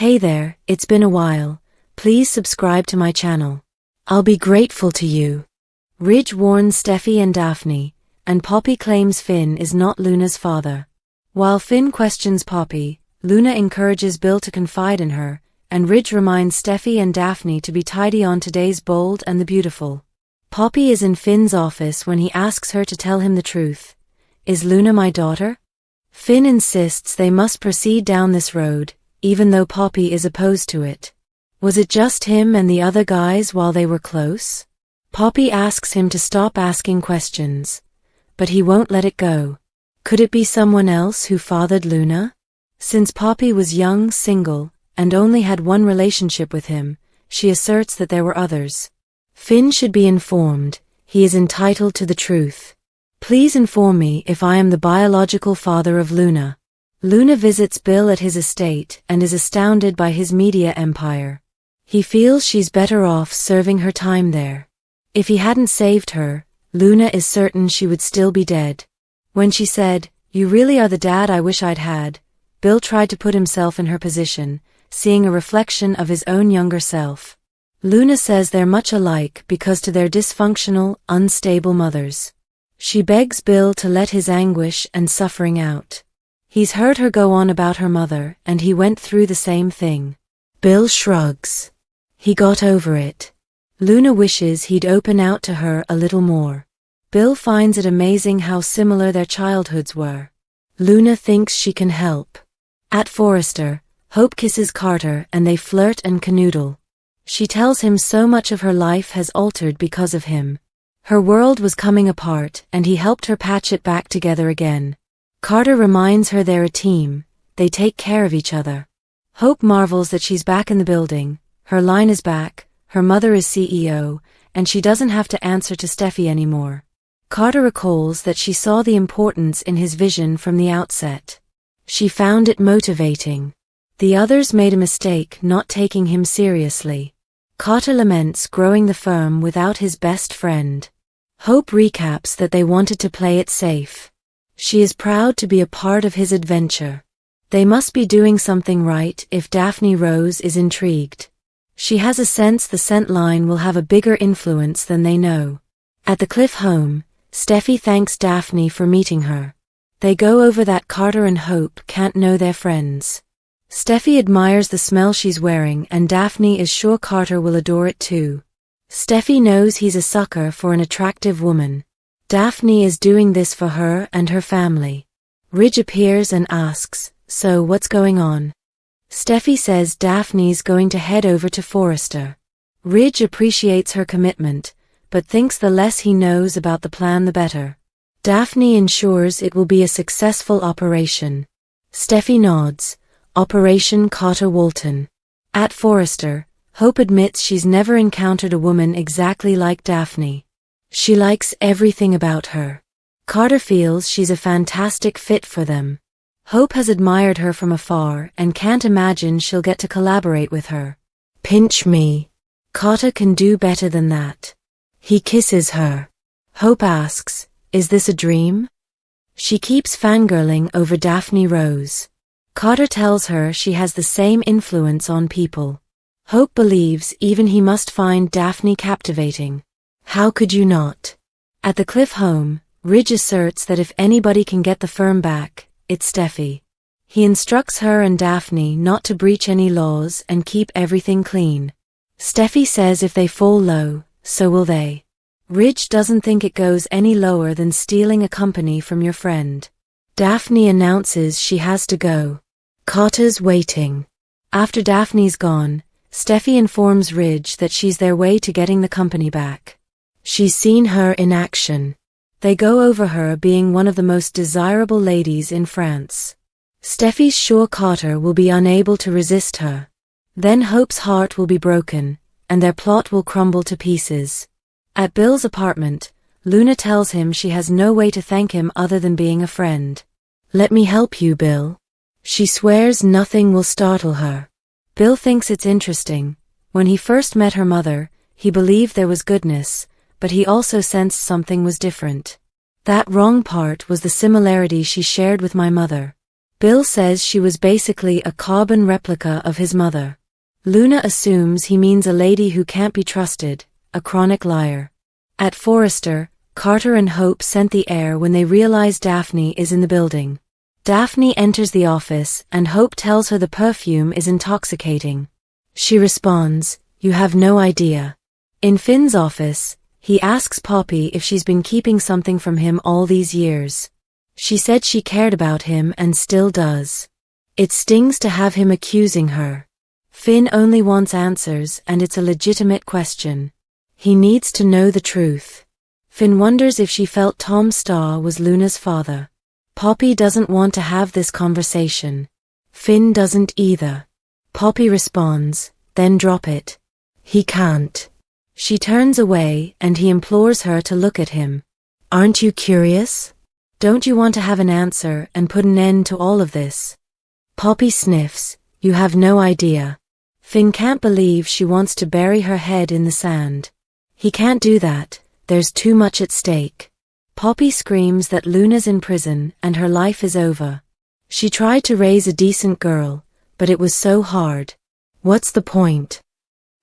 Hey there, it's been a while. Please subscribe to my channel. I'll be grateful to you. Ridge warns Steffy and Daphne, and Poppy claims Finn is not Luna's father. While Finn questions Poppy, Luna encourages Bill to confide in her, and Ridge reminds Steffy and Daphne to be tidy on today's Bold and the Beautiful. Poppy is in Finn's office when he asks her to tell him the truth. Is Luna my daughter? Finn insists they must proceed down this road, even though Poppy is opposed to it. Was it just him and the other guys while they were close? Poppy asks him to stop asking questions, but he won't let it go. Could it be someone else who fathered Luna? Since Poppy was young, single, and only had one relationship with him, she asserts that there were others. Finn should be informed. He is entitled to the truth. Please inform me if I am the biological father of Luna. Luna visits Bill at his estate and is astounded by his media empire. He feels she's better off serving her time there. If he hadn't saved her, Luna is certain she would still be dead. When she said, "You really are the dad I wish I'd had," Bill tried to put himself in her position, seeing a reflection of his own younger self. Luna says they're much alike because to their dysfunctional, unstable mothers. She begs Bill to let his anguish and suffering out. He's heard her go on about her mother, and he went through the same thing. Bill shrugs. He got over it. Luna wishes he'd open out to her a little more. Bill finds it amazing how similar their childhoods were. Luna thinks she can help. At Forrester, Hope kisses Carter and they flirt and canoodle. She tells him so much of her life has altered because of him. Her world was coming apart and he helped her patch it back together again. Carter reminds her they're a team, they take care of each other. Hope marvels that she's back in the building, her line is back, her mother is CEO, and she doesn't have to answer to Steffy anymore. Carter recalls that she saw the importance in his vision from the outset. She found it motivating. The others made a mistake not taking him seriously. Carter laments growing the firm without his best friend. Hope recaps that they wanted to play it safe. She is proud to be a part of his adventure. They must be doing something right if Daphne Rose is intrigued. She has a sense the scent line will have a bigger influence than they know. At the Cliff home, Steffy thanks Daphne for meeting her. They go over that Carter and Hope can't know they're friends. Steffy admires the smell she's wearing and Daphne is sure Carter will adore it too. Steffy knows he's a sucker for an attractive woman. Daphne is doing this for her and her family. Ridge appears and asks, "So what's going on?" Steffy says Daphne's going to head over to Forrester. Ridge appreciates her commitment, but thinks the less he knows about the plan the better. Daphne ensures it will be a successful operation. Steffy nods. Operation Carter Walton. At Forrester, Hope admits she's never encountered a woman exactly like Daphne. She likes everything about her. Carter feels she's a fantastic fit for them. Hope has admired her from afar and can't imagine she'll get to collaborate with her. Pinch me. Carter can do better than that. He kisses her. Hope asks, "Is this a dream?" She keeps fangirling over Daphne Rose. Carter tells her she has the same influence on people. Hope believes even he must find Daphne captivating. How could you not? At the Cliff home, Ridge asserts that if anybody can get the firm back, it's Steffy. He instructs her and Daphne not to breach any laws and keep everything clean. Steffy says if they fall low, so will they. Ridge doesn't think it goes any lower than stealing a company from your friend. Daphne announces she has to go. Carter's waiting. After Daphne's gone, Steffy informs Ridge that she's their way to getting the company back. She's seen her in action. They go over her being one of the most desirable ladies in France. Steffy's sure Carter will be unable to resist her. Then Hope's heart will be broken, and their plot will crumble to pieces. At Bill's apartment, Luna tells him she has no way to thank him other than being a friend. "Let me help you, Bill." She swears nothing will startle her. Bill thinks it's interesting. When he first met her mother, he believed there was goodness, but he also sensed something was different. That wrong part was the similarity she shared with my mother. Bill says she was basically a carbon replica of his mother. Luna assumes he means a lady who can't be trusted, a chronic liar. At Forrester, Carter and Hope scent the air when they realize Daphne is in the building. Daphne enters the office and Hope tells her the perfume is intoxicating. She responds, "You have no idea." In Finn's office, he asks Poppy if she's been keeping something from him all these years. She said she cared about him and still does. It stings to have him accusing her. Finn only wants answers and it's a legitimate question. He needs to know the truth. Finn wonders if she felt Tom Starr was Luna's father. Poppy doesn't want to have this conversation. Finn doesn't either. Poppy responds, "Then drop it." He can't. She turns away and he implores her to look at him. "Aren't you curious? Don't you want to have an answer and put an end to all of this?" Poppy sniffs, "You have no idea." Finn can't believe she wants to bury her head in the sand. He can't do that, there's too much at stake. Poppy screams that Luna's in prison and her life is over. She tried to raise a decent girl, but it was so hard. What's the point?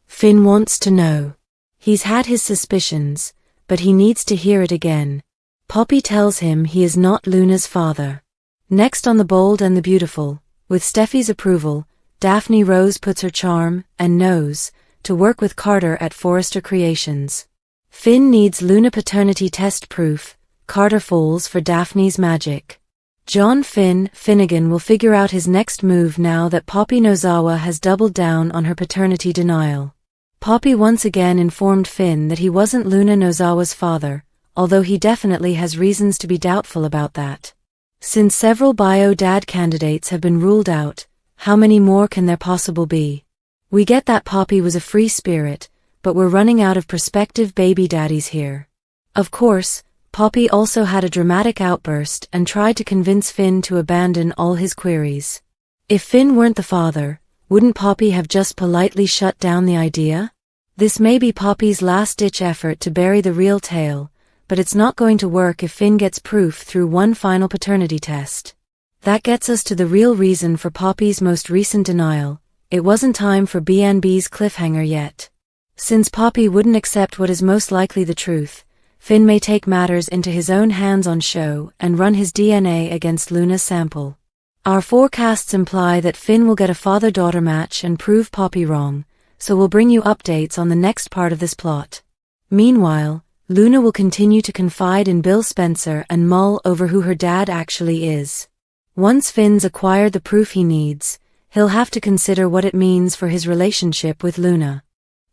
Finn wants to know. He's had his suspicions, but he needs to hear it again. Poppy tells him he is not Luna's father. Next on The Bold and the Beautiful, with Steffy's approval, Daphne Rose puts her charm and nose to work with Carter at Forrester Creations. Finn needs Luna paternity test proof. Carter falls for Daphne's magic. John Finnegan will figure out his next move now that Poppy Nozawa has doubled down on her paternity denial. Poppy once again informed Finn that he wasn't Luna Nozawa's father, although he definitely has reasons to be doubtful about that. Since several bio-dad candidates have been ruled out, how many more can there possibly be? We get that Poppy was a free spirit, but we're running out of prospective baby daddies here. Of course, Poppy also had a dramatic outburst and tried to convince Finn to abandon all his queries. If Finn weren't the father, wouldn't Poppy have just politely shut down the idea? This may be Poppy's last-ditch effort to bury the real tale, but it's not going to work if Finn gets proof through one final paternity test. That gets us to the real reason for Poppy's most recent denial. It wasn't time for BNB's cliffhanger yet. Since Poppy wouldn't accept what is most likely the truth, Finn may take matters into his own hands on show and run his DNA against Luna's sample. Our forecasts imply that Finn will get a father-daughter match and prove Poppy wrong, so we'll bring you updates on the next part of this plot. Meanwhile, Luna will continue to confide in Bill Spencer and mull over who her dad actually is. Once Finn's acquired the proof he needs, he'll have to consider what it means for his relationship with Luna.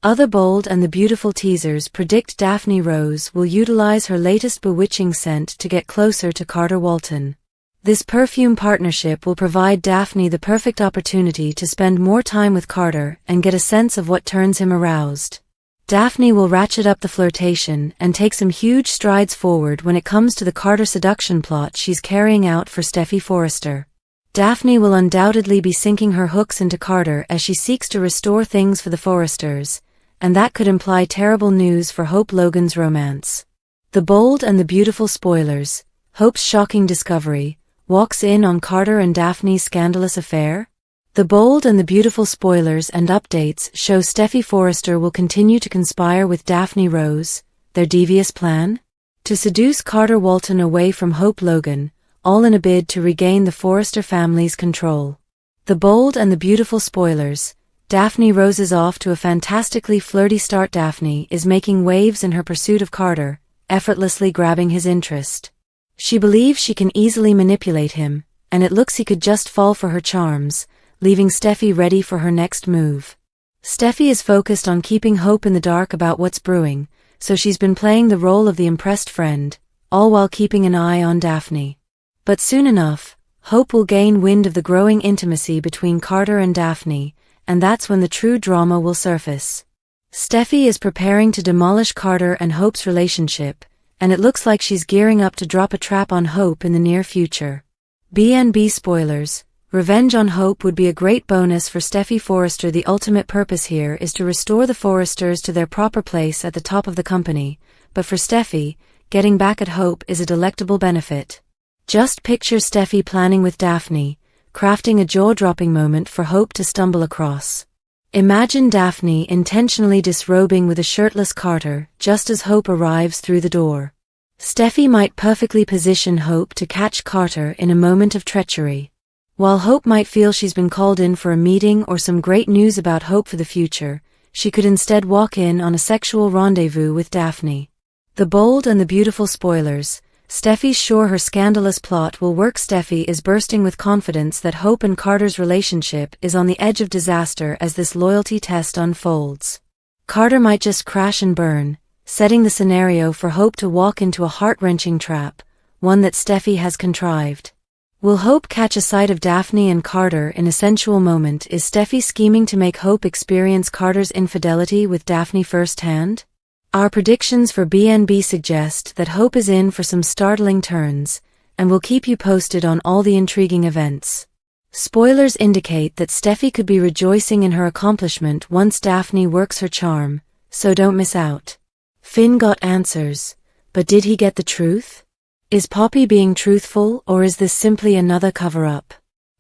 Other Bold and the Beautiful teasers predict Daphne Rose will utilize her latest bewitching scent to get closer to Carter Walton. This perfume partnership will provide Daphne the perfect opportunity to spend more time with Carter and get a sense of what turns him aroused. Daphne will ratchet up the flirtation and take some huge strides forward when it comes to the Carter seduction plot she's carrying out for Steffy Forrester. Daphne will undoubtedly be sinking her hooks into Carter as she seeks to restore things for the Forresters, and that could imply terrible news for Hope Logan's romance. The Bold and the Beautiful spoilers. Hope's shocking discovery walks in on Carter and Daphne's scandalous affair. The Bold and the Beautiful spoilers and updates show Steffy Forrester will continue to conspire with Daphne Rose, their devious plan to seduce Carter Walton away from Hope Logan, all in a bid to regain the Forrester family's control. The Bold and the Beautiful spoilers. Daphne Rose is off to a fantastically flirty start. Daphne is making waves in her pursuit of Carter, effortlessly grabbing his interest. She believes she can easily manipulate him, and it looks he could just fall for her charms, leaving Steffy ready for her next move. Steffy is focused on keeping Hope in the dark about what's brewing, so she's been playing the role of the impressed friend, all while keeping an eye on Daphne. But soon enough, Hope will gain wind of the growing intimacy between Carter and Daphne, and that's when the true drama will surface. Steffy is preparing to demolish Carter and Hope's relationship, and it looks like she's gearing up to drop a trap on Hope in the near future. BNB spoilers. Revenge on Hope would be a great bonus for Steffy Forrester. The ultimate purpose here is to restore the Forresters to their proper place at the top of the company, but for Steffy, getting back at Hope is a delectable benefit. Just picture Steffy planning with Daphne, crafting a jaw-dropping moment for Hope to stumble across. Imagine Daphne intentionally disrobing with a shirtless Carter just as Hope arrives through the door. Steffy might perfectly position Hope to catch Carter in a moment of treachery. While Hope might feel she's been called in for a meeting or some great news about hope for the future, she could instead walk in on a sexual rendezvous with Daphne. The bold and the beautiful spoilers. Steffy's sure her scandalous plot will work. Steffy is bursting with confidence that Hope and Carter's relationship is on the edge of disaster as this loyalty test unfolds. Carter might just crash and burn, setting the scenario for Hope to walk into a heart-wrenching trap, one that Steffy has contrived. Will Hope catch a sight of Daphne and Carter in a sensual moment? Is Steffy scheming to make Hope experience Carter's infidelity with Daphne firsthand? Our predictions for BNB suggest that Hope is in for some startling turns, and we'll keep you posted on all the intriguing events. Spoilers indicate that Steffy could be rejoicing in her accomplishment once Daphne works her charm, so don't miss out. Finn got answers, but did he get the truth? Is Poppy being truthful, or is this simply another cover-up?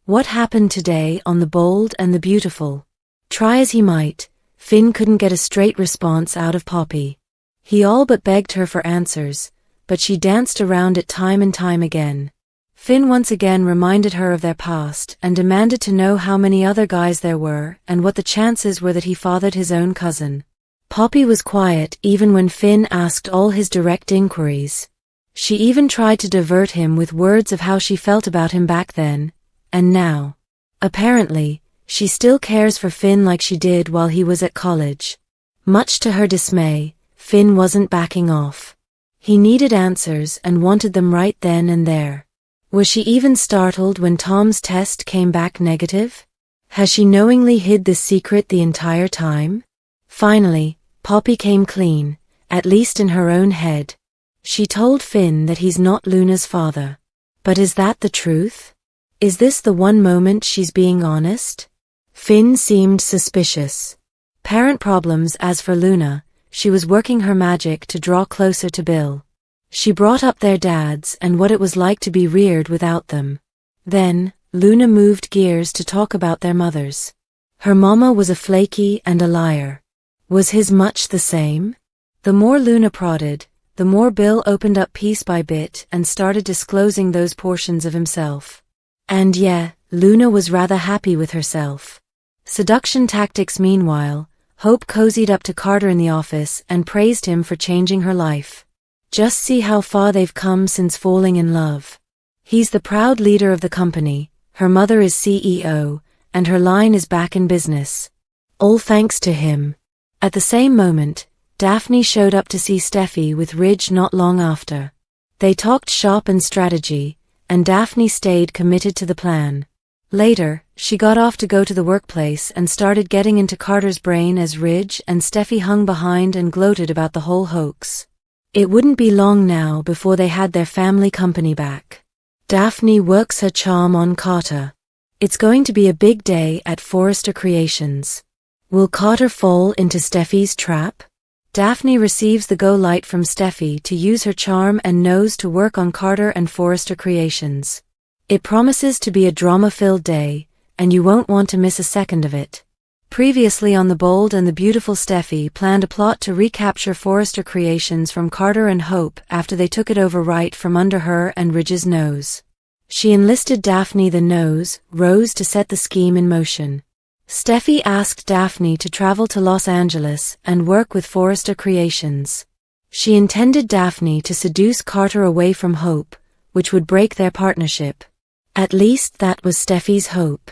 What happened today on The Bold and the Beautiful? Try as he might, Finn couldn't get a straight response out of Poppy. He all but begged her for answers, but she danced around it time and time again. Finn once again reminded her of their past and demanded to know how many other guys there were and what the chances were that he fathered his own cousin. Poppy was quiet even when Finn asked all his direct inquiries. She even tried to divert him with words of how she felt about him back then, and now. Apparently, she still cares for Finn like she did while he was at college. Much to her dismay, Finn wasn't backing off. He needed answers and wanted them right then and there. Was she even startled when Tom's test came back negative? Has she knowingly hid this secret the entire time? Finally, Poppy came clean, at least in her own head. She told Finn that he's not Luna's father. But is that the truth? Is this the one moment she's being honest? Finn seemed suspicious. Parent problems. As for Luna, she was working her magic to draw closer to Bill. She brought up their dads and what it was like to be reared without them. Then, Luna moved gears to talk about their mothers. Her mama was a flaky and a liar. Was his much the same? The more Luna prodded, the more Bill opened up piece by bit and started disclosing those portions of himself. And yeah, Luna was rather happy with herself. Seduction tactics. Meanwhile, Hope cozied up to Carter in the office and praised him for changing her life. Just see how far they've come since falling in love. He's the proud leader of the company, her mother is CEO, and her line is back in business. All thanks to him. At the same moment, Daphne showed up to see Steffy with Ridge not long after. They talked shop and strategy, and Daphne stayed committed to the plan. Later, she got off to go to the workplace and started getting into Carter's brain as Ridge and Steffy hung behind and gloated about the whole hoax. It wouldn't be long now before they had their family company back. Daphne works her charm on Carter. It's going to be a big day at Forrester Creations. Will Carter fall into Steffy's trap? Daphne receives the go light from Steffy to use her charm and nose to work on Carter and Forrester Creations. It promises to be a drama-filled day, and you won't want to miss a second of it. Previously on The Bold and the Beautiful, Steffy planned a plot to recapture Forrester Creations from Carter and Hope after they took it over right from under her and Ridge's nose. She enlisted Daphne the Nose, Rose to set the scheme in motion. Steffy asked Daphne to travel to Los Angeles and work with Forrester Creations. She intended Daphne to seduce Carter away from Hope, which would break their partnership. At least that was Steffy's hope.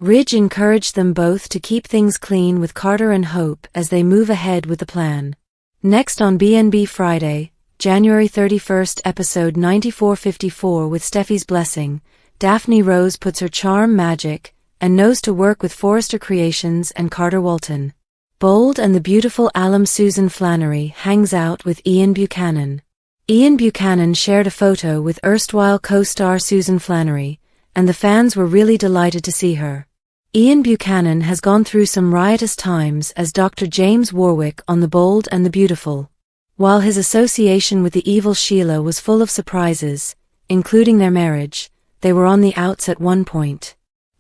Ridge encouraged them both to keep things clean with Carter and Hope as they move ahead with the plan. Next on BNB Friday, January 31st, episode 9454. With Steffy's blessing, Daphne Rose puts her charm, magic, and knows to work with Forrester Creations and Carter Walton. Bold and the Beautiful alum Susan Flannery hangs out with Ian Buchanan. Ian Buchanan shared a photo with erstwhile co-star Susan Flannery, and the fans were really delighted to see her. Ian Buchanan has gone through some riotous times as Dr. James Warwick on The Bold and the Beautiful. While his association with the evil Sheila was full of surprises, including their marriage, they were on the outs at one point.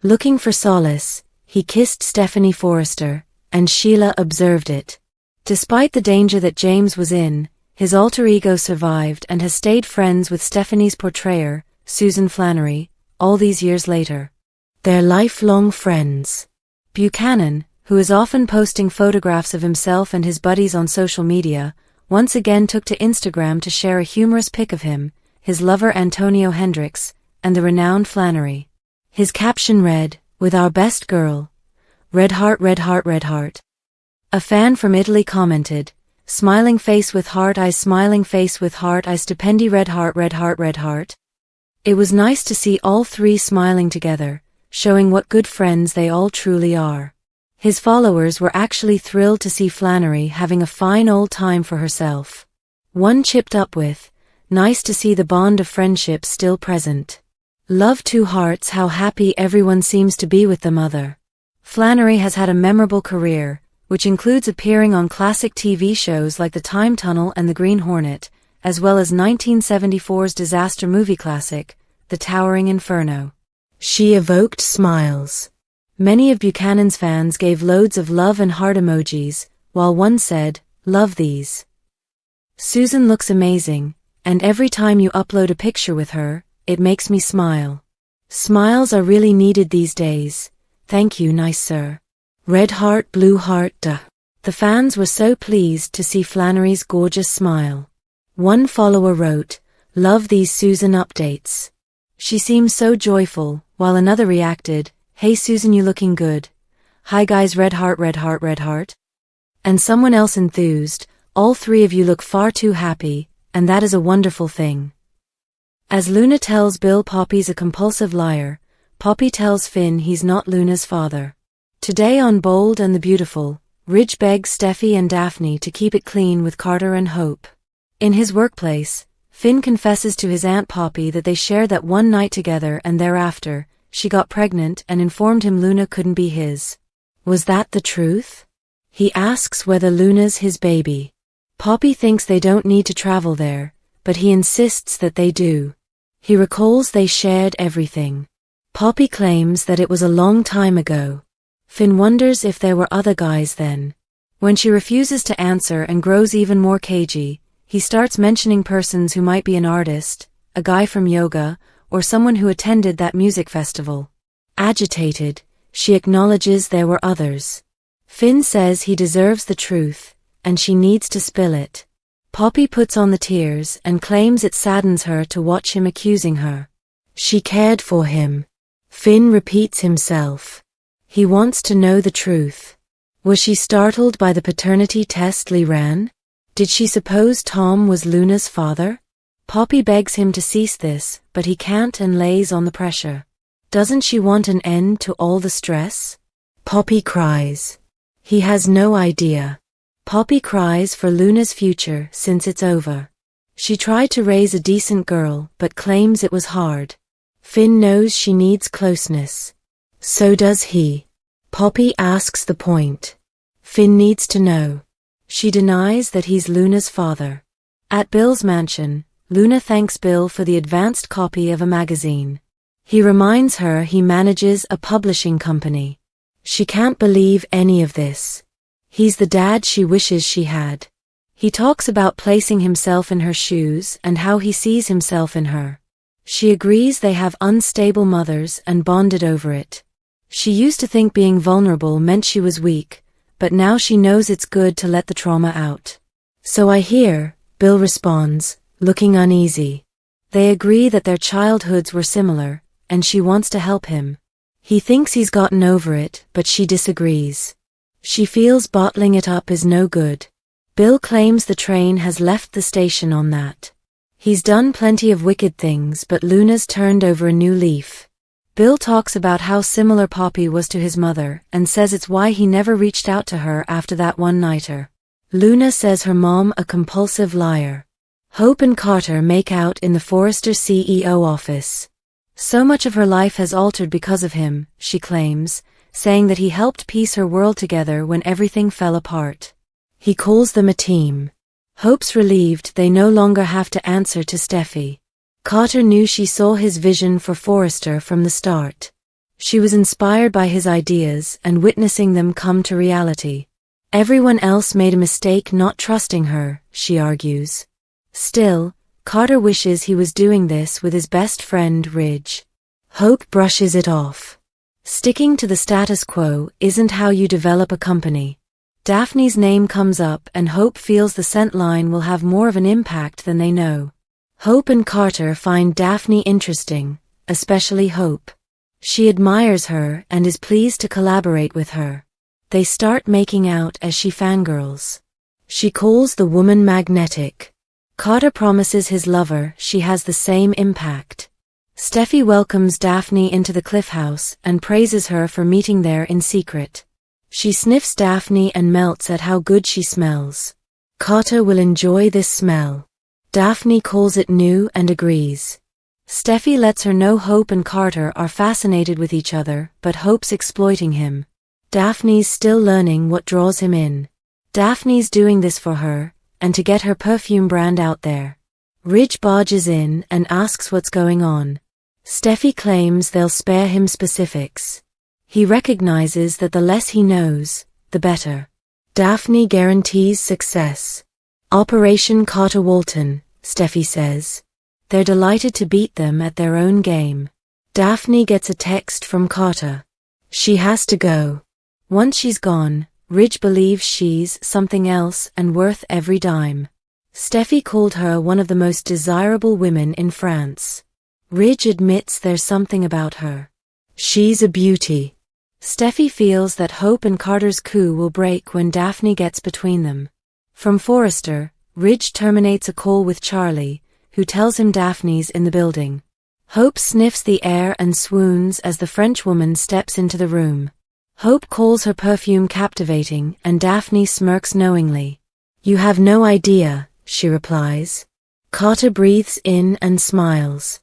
Looking for solace, he kissed Stephanie Forrester, and Sheila observed it. Despite the danger that James was in, his alter ego survived and has stayed friends with Stephanie's portrayer, Susan Flannery, all these years later. They're lifelong friends. Buchanan, who is often posting photographs of himself and his buddies on social media, once again took to Instagram to share a humorous pic of him, his lover Antonio Hendricks, and the renowned Flannery. His caption read, "With our best girl. Red heart, red heart, red heart." A fan from Italy commented, "Smiling face with heart eyes, smiling face with heart eyes, stupendi, red heart, red heart, red heart." It was nice to see all three smiling together, showing what good friends they all truly are. His followers were actually thrilled to see Flannery having a fine old time for herself. One chipped up with, "Nice to see the bond of friendship still present. Love two hearts, how happy everyone seems to be with the mother." Flannery has had a memorable career, which includes appearing on classic TV shows like The Time Tunnel and The Green Hornet, as well as 1974's disaster movie classic, The Towering Inferno. She evoked smiles. Many of Buchanan's fans gave loads of love and heart emojis, while one said, "Love these. Susan looks amazing, and every time you upload a picture with her, it makes me smile. Smiles are really needed these days. Thank you, nice sir." Red heart, blue heart, duh. The fans were so pleased to see Flannery's gorgeous smile. One follower wrote, "Love these Susan updates. She seems so joyful," while another reacted, "Hey Susan, you looking good. Hi guys, red heart, red heart, red heart." And someone else enthused, "All three of you look far too happy, and that is a wonderful thing." As Luna tells Bill Poppy's a compulsive liar, Poppy tells Finn he's not Luna's father. Today on Bold and the Beautiful, Ridge begs Steffi and Daphne to keep it clean with Carter and Hope. In his workplace, Finn confesses to his Aunt Poppy that they shared that one night together and thereafter, she got pregnant and informed him Luna couldn't be his. Was that the truth? He asks whether Luna's his baby. Poppy thinks they don't need to travel there, but he insists that they do. He recalls they shared everything. Poppy claims that it was a long time ago. Finn wonders if there were other guys then. When she refuses to answer and grows even more cagey, he starts mentioning persons who might be an artist, a guy from yoga, or someone who attended that music festival. Agitated, she acknowledges there were others. Finn says he deserves the truth, and she needs to spill it. Poppy puts on the tears and claims it saddens her to watch him accusing her. She cared for him. Finn repeats himself. He wants to know the truth. Was she startled by the paternity test Lee ran? Did she suppose Tom was Luna's father? Poppy begs him to cease this, but he can't and lays on the pressure. Doesn't she want an end to all the stress? Poppy cries. He has no idea. Poppy cries for Luna's future since it's over. She tried to raise a decent girl but claims it was hard. Finn knows she needs closeness. So does he. Poppy asks the point. Finn needs to know. She denies that he's Luna's father. At Bill's mansion, Luna thanks Bill for the advanced copy of a magazine. He reminds her he manages a publishing company. She can't believe any of this. He's the dad she wishes she had. He talks about placing himself in her shoes and how he sees himself in her. She agrees they have unstable mothers and bonded over it. She used to think being vulnerable meant she was weak, but now she knows it's good to let the trauma out. So I hear, Bill responds, looking uneasy. They agree that their childhoods were similar, and she wants to help him. He thinks he's gotten over it, but she disagrees. She feels bottling it up is no good. Bill claims the train has left the station on that. He's done plenty of wicked things, but Luna's turned over a new leaf. Bill talks about how similar Poppy was to his mother and says it's why he never reached out to her after that one-nighter. Luna says her mom a compulsive liar. Hope and Carter make out in the Forrester CEO office. So much of her life has altered because of him, she claims, saying that he helped piece her world together when everything fell apart. He calls them a team. Hope's relieved they no longer have to answer to Steffi. Carter knew she saw his vision for Forrester from the start. She was inspired by his ideas and witnessing them come to reality. Everyone else made a mistake not trusting her, she argues. Still, Carter wishes he was doing this with his best friend Ridge. Hope brushes it off. Sticking to the status quo isn't how you develop a company. Daphne's name comes up and Hope feels the scent line will have more of an impact than they know. Hope and Carter find Daphne interesting, especially Hope. She admires her and is pleased to collaborate with her. They start making out as she fangirls. She calls the woman magnetic. Carter promises his lover she has the same impact. Steffy welcomes Daphne into the Cliff House and praises her for meeting there in secret. She sniffs Daphne and melts at how good she smells. Carter will enjoy this smell. Daphne calls it new and agrees. Steffy lets her know Hope and Carter are fascinated with each other, but Hope's exploiting him. Daphne's still learning what draws him in. Daphne's doing this for her, and to get her perfume brand out there. Ridge barges in and asks what's going on. Steffy claims they'll spare him specifics. He recognizes that the less he knows, the better. Daphne guarantees success. Operation Carter Walton, Steffy says. They're delighted to beat them at their own game. Daphne gets a text from Carter. She has to go. Once she's gone, Ridge believes she's something else and worth every dime. Steffy called her one of the most desirable women in France. Ridge admits there's something about her. She's a beauty. Steffy feels that Hope and Carter's coup will break when Daphne gets between them. From Forrester, Ridge terminates a call with Charlie, who tells him Daphne's in the building. Hope sniffs the air and swoons as the Frenchwoman steps into the room. Hope calls her perfume captivating and Daphne smirks knowingly. You have no idea, she replies. Carter breathes in and smiles.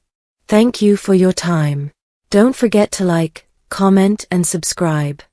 Thank you for your time. Don't forget to like, comment and subscribe.